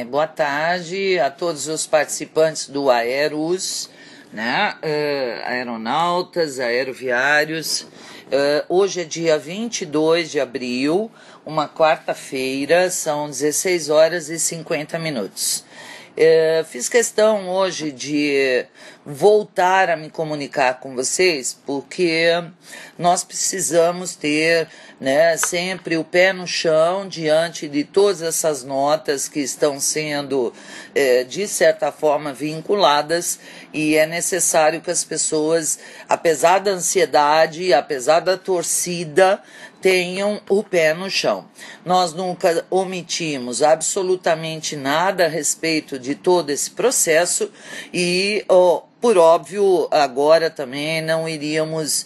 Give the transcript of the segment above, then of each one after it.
Boa tarde a todos os participantes do Aerus, né? Aeronautas, aeroviários. Hoje é dia 22 de abril, uma quarta-feira, são 16 horas e 50 minutos. Fiz questão hoje de voltar a me comunicar com vocês, porque nós precisamos ter, né, sempre o pé no chão diante de todas essas notas que estão sendo, de certa forma, vinculadas, e é necessário que as pessoas, apesar da ansiedade, apesar da torcida, tenham o pé no chão. Nós nunca omitimos absolutamente nada a respeito de todo esse processo e, por óbvio, agora também não iríamos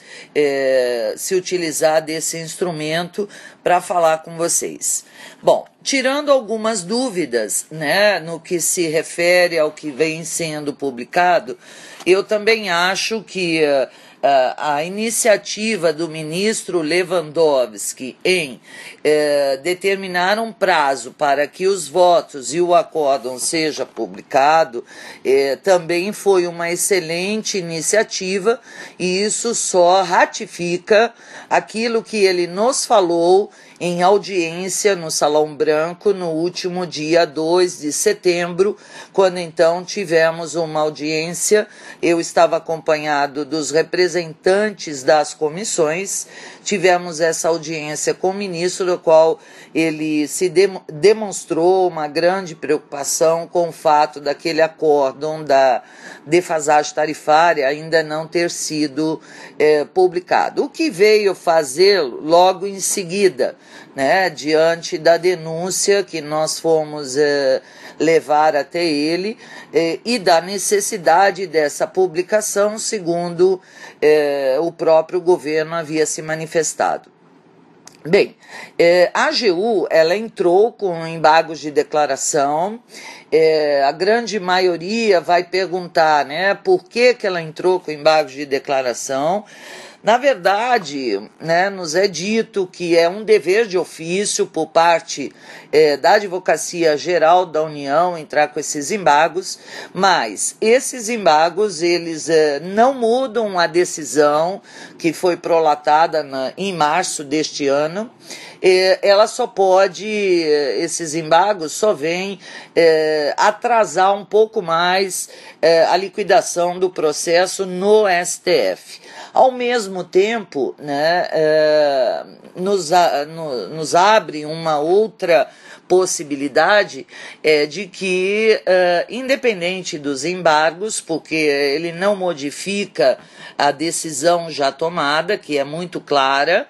se utilizar desse instrumento para falar com vocês. Bom, tirando algumas dúvidas, né, no que se refere ao que vem sendo publicado, eu também acho que a iniciativa do ministro Lewandowski em determinar um prazo para que os votos e o acórdão seja publicado também foi uma excelente iniciativa, e isso só ratifica aquilo que ele nos falou em audiência no Salão Branco no último dia 2 de setembro, quando então tivemos uma audiência. Eu estava acompanhado dos representantes das comissões, tivemos essa audiência com o ministro, do qual ele se demonstrou uma grande preocupação com o fato daquele acórdão da defasagem tarifária ainda não ter sido publicado. O que veio fazer logo em seguida, né, diante da denúncia que nós fomos levar até ele e da necessidade dessa publicação, segundo o próprio governo havia se manifestado. Bem, a AGU, ela entrou com embargos de declaração. A grande maioria vai perguntar, né, por que ela entrou com embargos de declaração. Na verdade, né, nos é dito que é um dever de ofício por parte da Advocacia Geral da União entrar com esses embargos, mas esses embargos eles não mudam a decisão que foi prolatada em março deste ano. Ela só pode, esses embargos só vêm atrasar um pouco mais a liquidação do processo no STF. Ao mesmo tempo, né, nos abre uma outra possibilidade de que, independente dos embargos, porque ele não modifica a decisão já tomada, que é muito clara,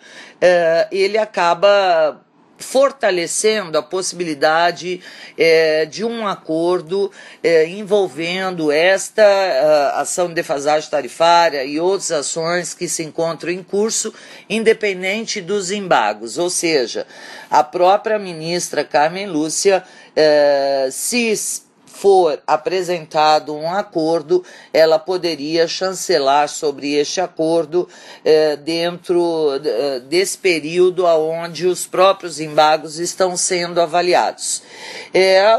ele acaba fortalecendo a possibilidade de um acordo envolvendo esta ação de defasagem tarifária e outras ações que se encontram em curso, independente dos embargos. Ou seja, a própria ministra Carmen Lúcia, se for apresentado um acordo, ela poderia chancelar sobre este acordo dentro desse período onde os próprios embargos estão sendo avaliados.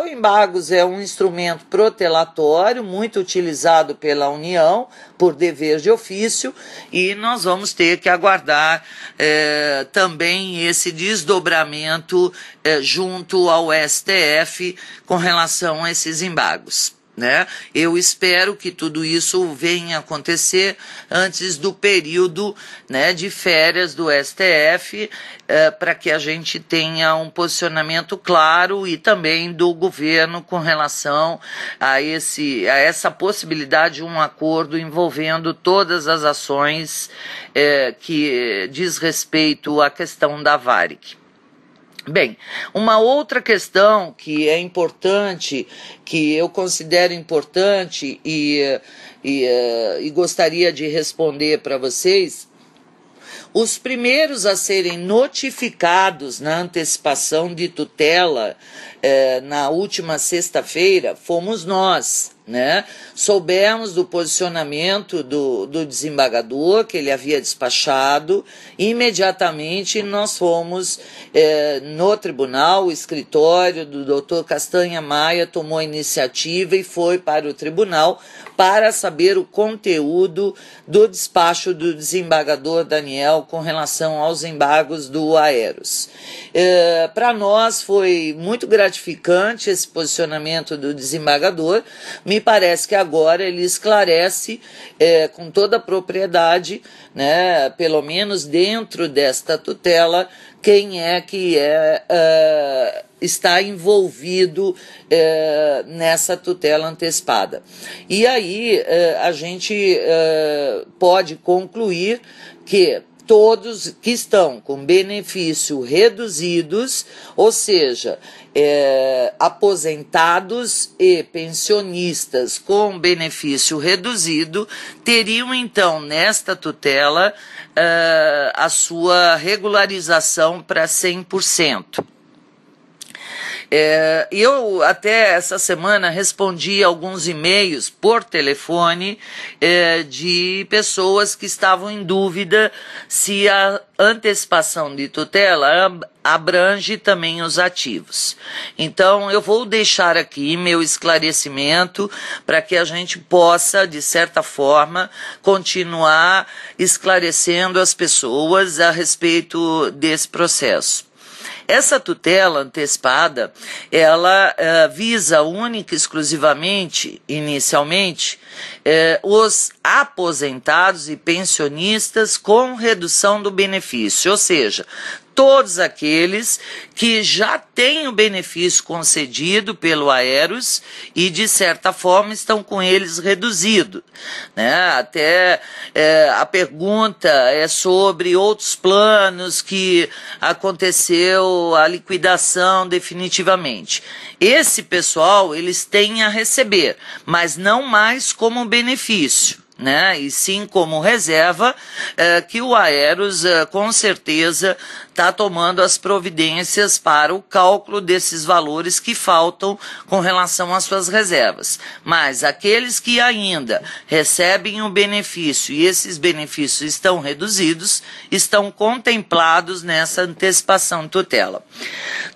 O embargos é um instrumento protelatório muito utilizado pela União por dever de ofício, e nós vamos ter que aguardar também esse desdobramento junto ao STF com relação a esses embargos, né? Eu espero que tudo isso venha acontecer antes do período, né, de férias do STF, para que a gente tenha um posicionamento claro, e também do governo com relação a essa possibilidade de um acordo envolvendo todas as ações que diz respeito à questão da Varig. Bem, uma outra questão que é importante, que eu considero importante e gostaria de responder para vocês: os primeiros a serem notificados na antecipação de tutela na última sexta-feira fomos nós, né? Soubemos do posicionamento do desembargador, que ele havia despachado. Imediatamente nós fomos no tribunal, o escritório do doutor Castanha Maia tomou a iniciativa e foi para o tribunal para saber o conteúdo do despacho do desembargador Daniel com relação aos embargos do Aeros. Para nós foi muito gratificante esse posicionamento do desembargador. Me parece que agora ele esclarece com toda a propriedade, né, pelo menos dentro desta tutela, quem é que está envolvido nessa tutela antecipada. E aí a gente pode concluir que todos que estão com benefício reduzidos, ou seja, aposentados e pensionistas com benefício reduzido, teriam então nesta tutela a sua regularização para 100%. Eu até essa semana respondi alguns e-mails por telefone de pessoas que estavam em dúvida se a antecipação de tutela abrange também os ativos. Então eu vou deixar aqui meu esclarecimento para que a gente possa, de certa forma, continuar esclarecendo as pessoas a respeito desse processo. Essa tutela antecipada, ela visa única e exclusivamente, inicialmente, os aposentados e pensionistas com redução do benefício, ou seja, todos aqueles que já têm o benefício concedido pelo Aeros e, de certa forma, estão com eles reduzido, né? Até a pergunta é sobre outros planos que aconteceu a liquidação definitivamente. Esse pessoal, eles têm a receber, mas não mais como benefício, né? E sim como reserva, que o Aeros com certeza está tomando as providências para o cálculo desses valores que faltam com relação às suas reservas. Mas aqueles que ainda recebem o benefício e esses benefícios estão reduzidos, estão contemplados nessa antecipação de tutela.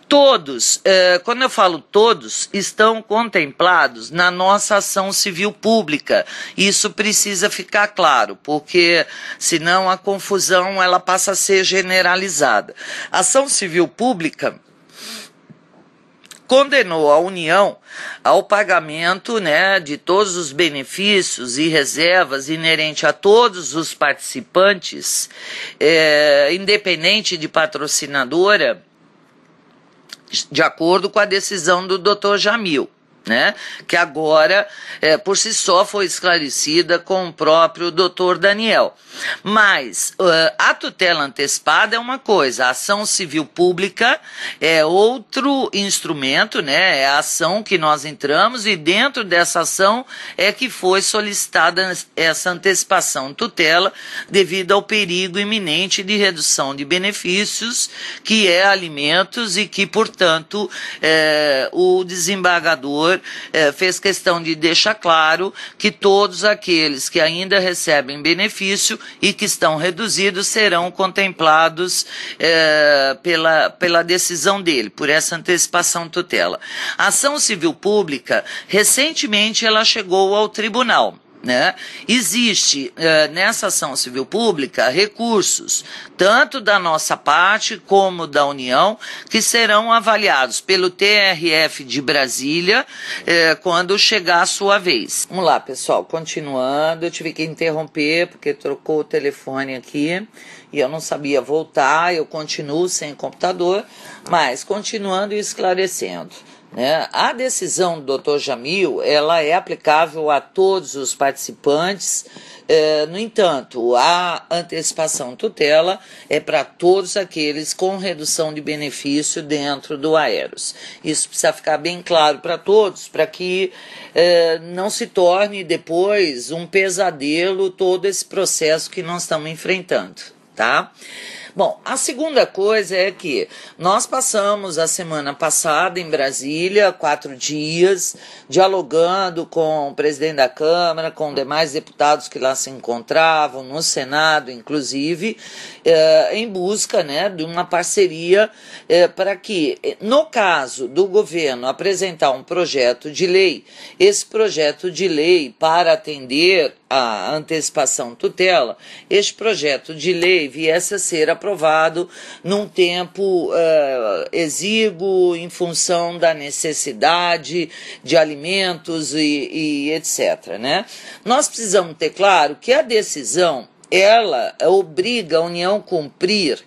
Todos, quando eu falo todos, estão contemplados na nossa ação civil pública. Isso precisa ficar claro, porque senão a confusão ela passa a ser generalizada. A ação civil pública condenou a União ao pagamento, né, de todos os benefícios e reservas inerentes a todos os participantes, independente de patrocinadora, de acordo com a decisão do Dr. Jamil, né, que agora, por si só, foi esclarecida com o próprio Dr. Daniel. Mas a tutela antecipada é uma coisa, a ação civil pública é outro instrumento, né, é a ação que nós entramos e dentro dessa ação é que foi solicitada essa antecipação tutela devido ao perigo iminente de redução de benefícios, que é alimentos e que, portanto, o desembargador fez questão de deixar claro que todos aqueles que ainda recebem benefício e que estão reduzidos serão contemplados pela decisão dele, por essa antecipação tutela. A ação civil pública, recentemente ela chegou ao tribunal, né? Existe nessa ação civil pública recursos, tanto da nossa parte como da União, que serão avaliados pelo TRF de Brasília quando chegar a sua vez. Vamos lá, pessoal, continuando, eu tive que interromper porque trocou o telefone aqui e eu não sabia voltar, eu continuo sem computador, mas continuando e esclarecendo. A decisão do Dr. Jamil, ela é aplicável a todos os participantes, no entanto, a antecipação tutela é para todos aqueles com redução de benefício dentro do Aeros. Isso precisa ficar bem claro para todos, para que não se torne depois um pesadelo todo esse processo que nós estamos enfrentando, tá? Bom, a segunda coisa é que nós passamos a semana passada em Brasília, 4 dias, dialogando com o presidente da Câmara, com demais deputados que lá se encontravam, no Senado, inclusive, em busca, né, de uma parceria para que, no caso do governo apresentar um projeto de lei, esse projeto de lei para atender a antecipação tutela, este projeto de lei viesse a ser aprovado num tempo exíguo em função da necessidade de alimentos e etc., né? Nós precisamos ter claro que a decisão, ela obriga a União a cumprir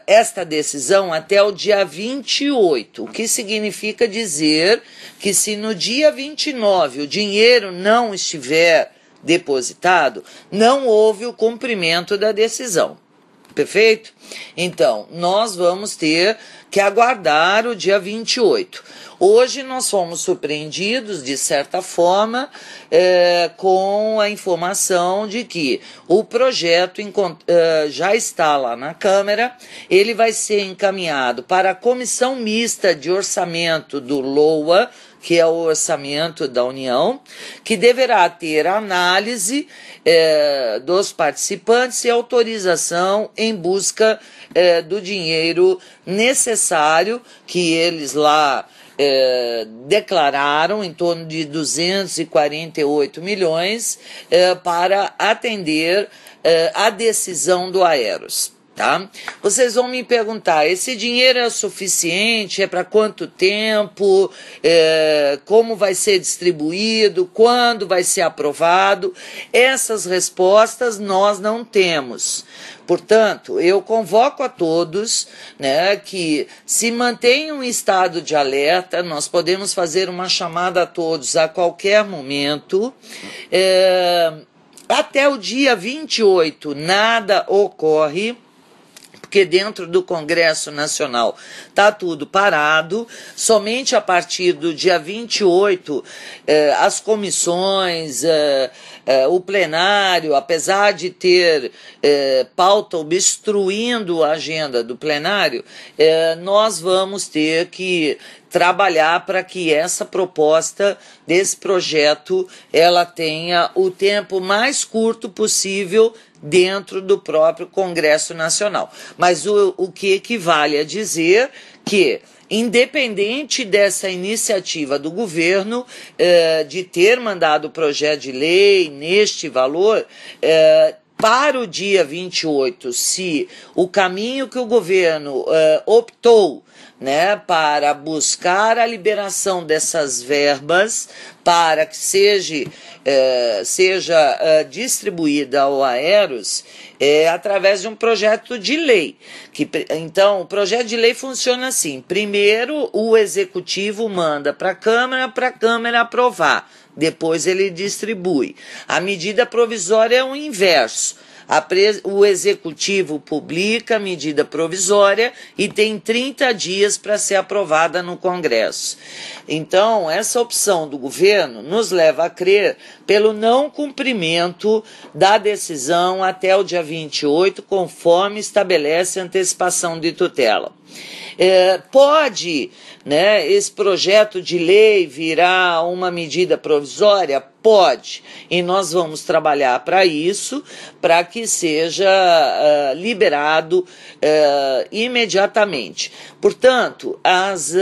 esta decisão até o dia 28, o que significa dizer que se no dia 29 o dinheiro não estiver depositado, não houve o cumprimento da decisão. Perfeito? Então, nós vamos ter que aguardar o dia 28. Hoje nós fomos surpreendidos, de certa forma, com a informação de que o projeto já está lá na Câmara, ele vai ser encaminhado para a Comissão Mista de Orçamento do LOA, que é o orçamento da União, que deverá ter análise dos participantes e autorização em busca do dinheiro necessário que eles lá declararam, em torno de 248 milhões, para atender a decisão do Aeros. Tá? Vocês vão me perguntar, esse dinheiro é suficiente? É para quanto tempo? Como vai ser distribuído? Quando vai ser aprovado? Essas respostas nós não temos. Portanto, eu convoco a todos, né, que se mantenham em estado de alerta. Nós podemos fazer uma chamada a todos a qualquer momento. Até o dia 28 nada ocorre, porque dentro do Congresso Nacional está tudo parado. Somente a partir do dia 28, as comissões, o plenário, apesar de ter pauta obstruindo a agenda do plenário, nós vamos ter que trabalhar para que essa proposta desse projeto ela tenha o tempo mais curto possível dentro do próprio Congresso Nacional. Mas o que equivale a dizer que, independente dessa iniciativa do governo de ter mandado o projeto de lei neste valor, para o dia 28, se o caminho que o governo optou, né, para buscar a liberação dessas verbas para que seja distribuída ao Aeros através de um projeto de lei. Então, o projeto de lei funciona assim: primeiro o Executivo manda para a Câmara aprovar, depois ele distribui. A medida provisória é o inverso. O Executivo publica a medida provisória e tem 30 dias para ser aprovada no Congresso. Então, essa opção do governo nos leva a crer pelo não cumprimento da decisão até o dia 28, conforme estabelece a antecipação de tutela. Pode, né, esse projeto de lei virar uma medida provisória? Pode, e nós vamos trabalhar para isso, para que seja liberado imediatamente. Portanto, as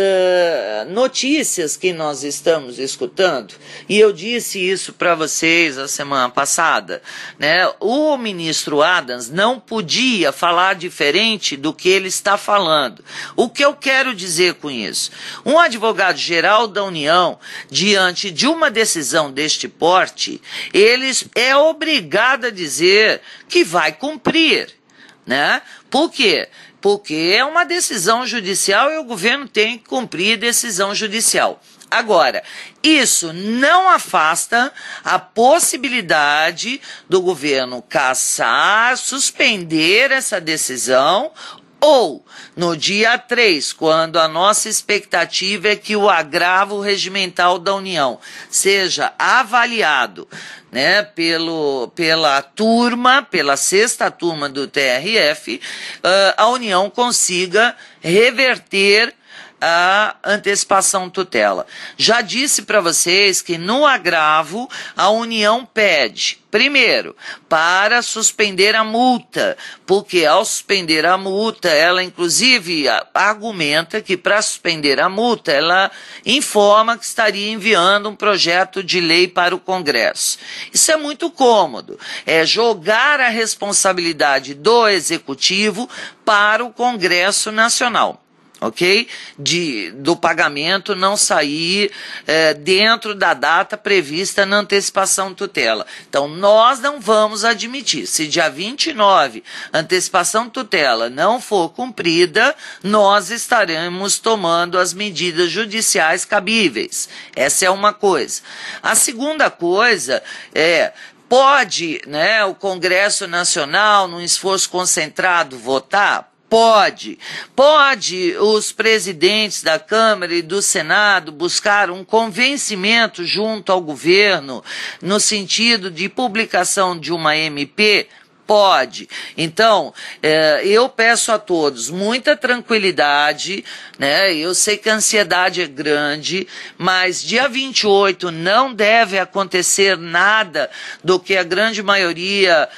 notícias que nós estamos escutando, e eu disse isso para vocês a semana passada, né, o ministro Adams não podia falar diferente do que ele está falando. O que eu quero dizer com isso? Um advogado-geral da União, diante de uma decisão deste porte, ele é obrigado a dizer que vai cumprir, né? Por quê? Porque é uma decisão judicial e o governo tem que cumprir decisão judicial. Agora, isso não afasta a possibilidade do governo cassar, suspender essa decisão ou no dia 3, quando a nossa expectativa é que o agravo regimental da União seja avaliado, né, pela sexta turma do TRF, a União consiga reverter a antecipação tutela. Já disse para vocês que no agravo a União pede, primeiro, para suspender a multa, porque ao suspender a multa, ela inclusive argumenta que para suspender a multa, ela informa que estaria enviando um projeto de lei para o Congresso. Isso é muito cômodo, é jogar a responsabilidade do Executivo para o Congresso Nacional. Ok? Do pagamento não sair dentro da data prevista na antecipação tutela. Então, nós não vamos admitir. Se dia 29 a antecipação tutela não for cumprida, nós estaremos tomando as medidas judiciais cabíveis. Essa é uma coisa. A segunda coisa é: pode, né, o Congresso Nacional, num esforço concentrado, votar? Pode os presidentes da Câmara e do Senado buscar um convencimento junto ao governo no sentido de publicação de uma MP? Pode. Então, eu peço a todos muita tranquilidade, né? Eu sei que a ansiedade é grande, mas dia 28 não deve acontecer nada do que a grande maioria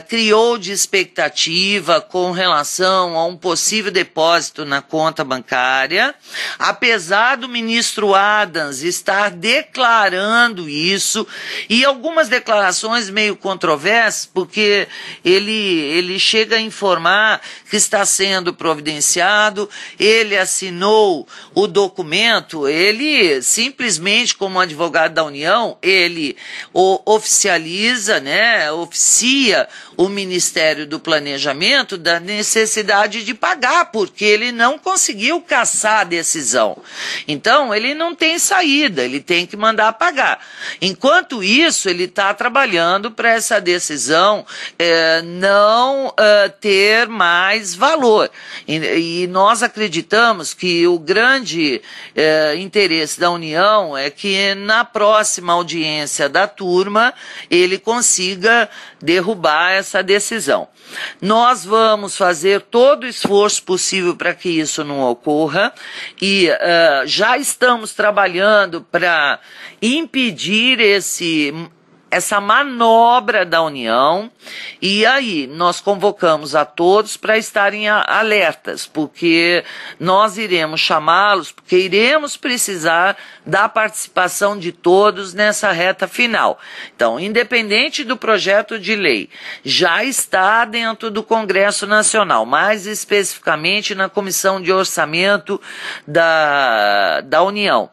criou de expectativa com relação a um possível depósito na conta bancária, apesar do ministro Adams estar declarando isso, e algumas declarações meio controversas, porque ele chega a informar que está sendo providenciado, ele assinou o documento, ele simplesmente, como advogado da União, ele oficializa, né, oficia o Ministério do Planejamento da necessidade de pagar, porque ele não conseguiu cassar a decisão. Então, ele não tem saída, ele tem que mandar pagar. Enquanto isso, ele está trabalhando para essa decisão não ter mais valor. E nós acreditamos que o grande interesse da União é que na próxima audiência da turma ele consiga derrubar essa decisão. Nós vamos fazer todo o esforço possível para que isso não ocorra e já estamos trabalhando para impedir essa manobra da União, e aí nós convocamos a todos para estarem alertas, porque nós iremos chamá-los, porque iremos precisar da participação de todos nessa reta final. Então, independente do projeto de lei, já está dentro do Congresso Nacional, mais especificamente na Comissão de Orçamento da União.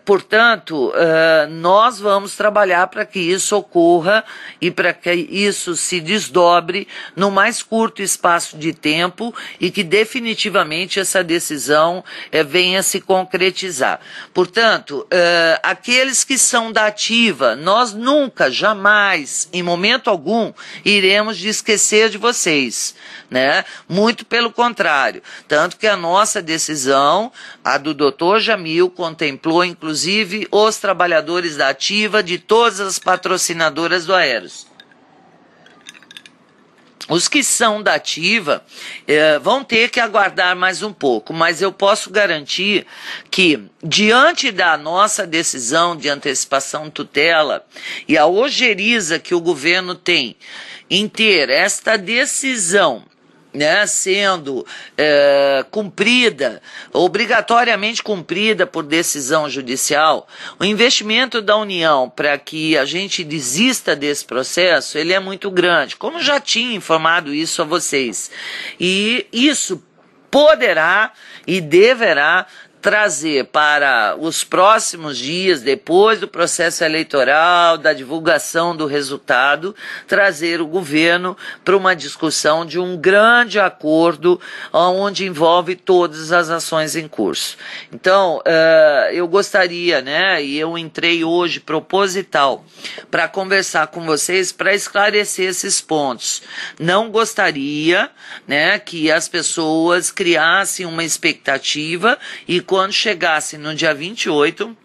Portanto, nós vamos trabalhar para que isso ocorra e para que isso se desdobre no mais curto espaço de tempo e que definitivamente essa decisão venha se concretizar. Portanto, aqueles que são da ativa, nós nunca, jamais, em momento algum, iremos esquecer de vocês, né? Muito pelo contrário, tanto que a nossa decisão, a do Dr. Jamil, contemplou inclusive os trabalhadores da ativa de todas as patrocinadoras do Aeros. Os que são da ativa vão ter que aguardar mais um pouco, mas eu posso garantir que, diante da nossa decisão de antecipação tutela e a ojeriza que o governo tem em ter esta decisão, né, sendo cumprida, obrigatoriamente cumprida por decisão judicial, o investimento da União para que a gente desista desse processo, ele é muito grande, como já tinha informado isso a vocês. E isso poderá e deverá trazer para os próximos dias, depois do processo eleitoral, da divulgação do resultado, trazer o governo para uma discussão de um grande acordo onde envolve todas as ações em curso. Então, eu gostaria, né, e eu entrei hoje proposital para conversar com vocês, para esclarecer esses pontos. Não gostaria, né, que as pessoas criassem uma expectativa e quando chegasse no dia 28,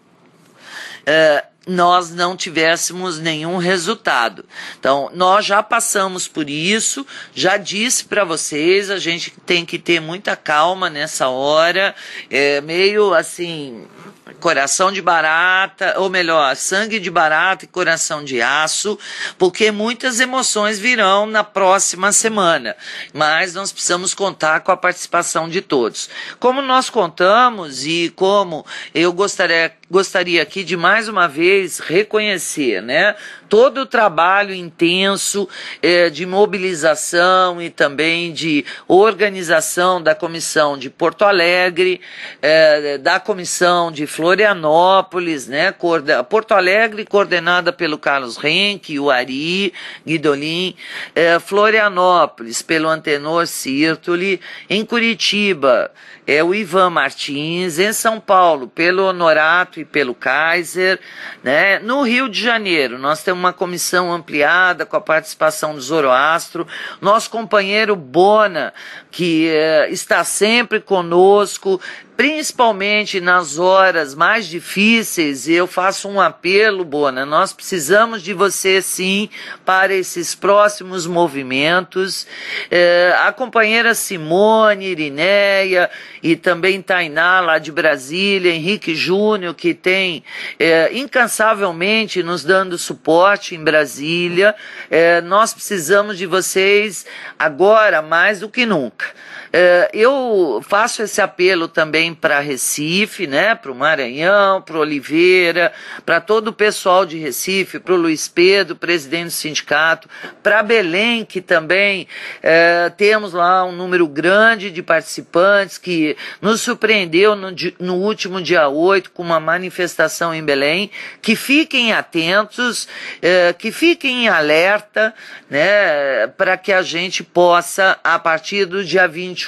nós não tivéssemos nenhum resultado. Então, nós já passamos por isso, já disse para vocês, a gente tem que ter muita calma nessa hora, meio assim, coração de barata, ou melhor, sangue de barata e coração de aço, porque muitas emoções virão na próxima semana, mas nós precisamos contar com a participação de todos. Como nós contamos e como eu gostaria aqui de mais uma vez reconhecer, né, todo o trabalho intenso de mobilização e também de organização da comissão de Porto Alegre, da comissão de Florianópolis, né, Porto Alegre coordenada pelo Carlos Renck, o Ari Guidolin, Florianópolis pelo Antenor Sirtoli, em Curitiba o Ivan Martins, em São Paulo pelo Honorato e pelo Kaiser, né? No Rio de Janeiro nós temos uma comissão ampliada com a participação do Zoroastro, nosso companheiro Bona, que está sempre conosco, principalmente nas horas mais difíceis. Eu faço um apelo, Bona, nós precisamos de você sim para esses próximos movimentos. A companheira Simone, Irineia e também Tainá lá de Brasília, Henrique Júnior, que tem incansavelmente nos dando suporte em Brasília. Nós precisamos de vocês agora mais do que nunca. Eu faço esse apelo também para Recife, né, para o Maranhão, para Oliveira, para todo o pessoal de Recife, para o Luiz Pedro, presidente do sindicato, para Belém, que também temos lá um número grande de participantes, que nos surpreendeu no último dia 8 com uma manifestação em Belém. Que fiquem atentos, que fiquem em alerta, né, para que a gente possa, a partir do dia 28,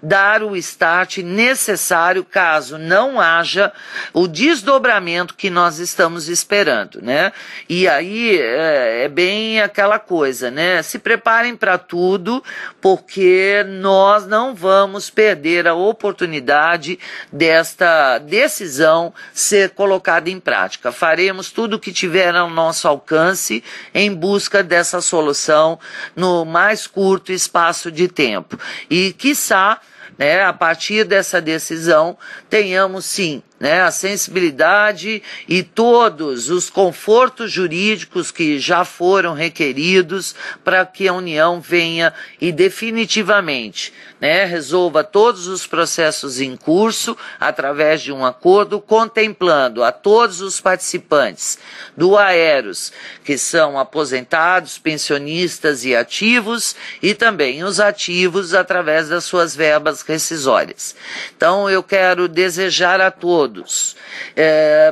dar o start necessário caso não haja o desdobramento que nós estamos esperando, né? E aí é bem aquela coisa, né? Se preparem para tudo, porque nós não vamos perder a oportunidade desta decisão ser colocada em prática. Faremos tudo o que tiver ao nosso alcance em busca dessa solução no mais curto espaço de tempo. E, quiçá, né, a partir dessa decisão, tenhamos sim, né, a sensibilidade e todos os confortos jurídicos que já foram requeridos para que a União venha e definitivamente, né, resolva todos os processos em curso através de um acordo, contemplando a todos os participantes do Aeros, que são aposentados, pensionistas e ativos, e também os ativos através das suas verbas rescisórias. Então eu quero desejar a todos,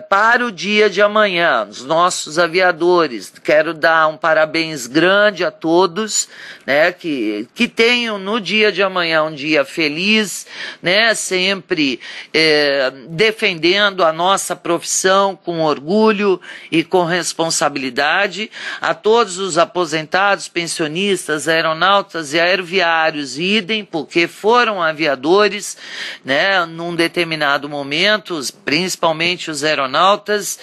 para o dia de amanhã, os nossos aviadores, quero dar um parabéns grande a todos, né, que tenham no dia de amanhã um dia feliz, né, sempre defendendo a nossa profissão com orgulho e com responsabilidade. A todos os aposentados, pensionistas, aeronautas e aeroviários, idem, porque foram aviadores, né, num determinado momento, principalmente os aeronautas,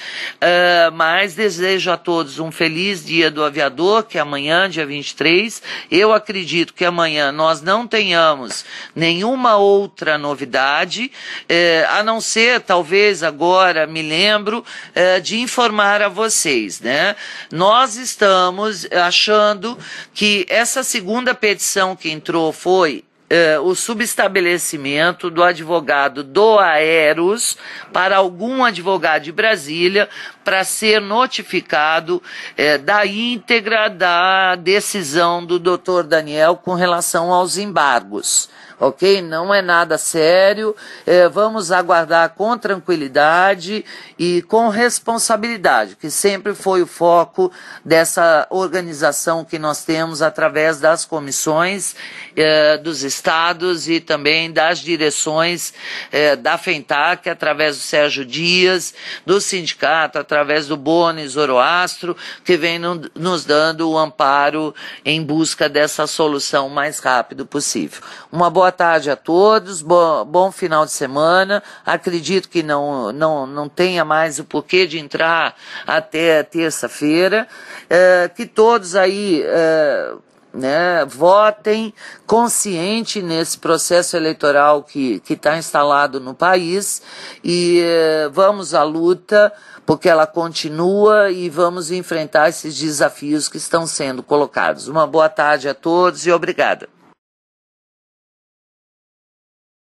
mas desejo a todos um feliz dia do aviador, que é amanhã, dia 23. Eu acredito que amanhã nós não tenhamos nenhuma outra novidade, a não ser, talvez agora me lembro, de informar a vocês, né? Nós estamos achando que essa segunda petição que entrou foi o subestabelecimento do advogado do Aeros para algum advogado de Brasília para ser notificado da íntegra da decisão do Dr. Daniel com relação aos embargos. ok? Não é nada sério, vamos aguardar com tranquilidade e com responsabilidade, que sempre foi o foco dessa organização que nós temos através das comissões dos estados e também das direções da FENTAC, através do Sérgio Dias, do sindicato, através do Boni Zoroastro, que vem nos dando o amparo em busca dessa solução o mais rápido possível. Uma boa tarde a todos, bom final de semana. Acredito que não tenha mais o porquê de entrar até terça-feira. Que todos aí votem consciente nesse processo eleitoral que está instalado no país e vamos à luta, porque ela continua e vamos enfrentar esses desafios que estão sendo colocados. Uma boa tarde a todos e obrigada.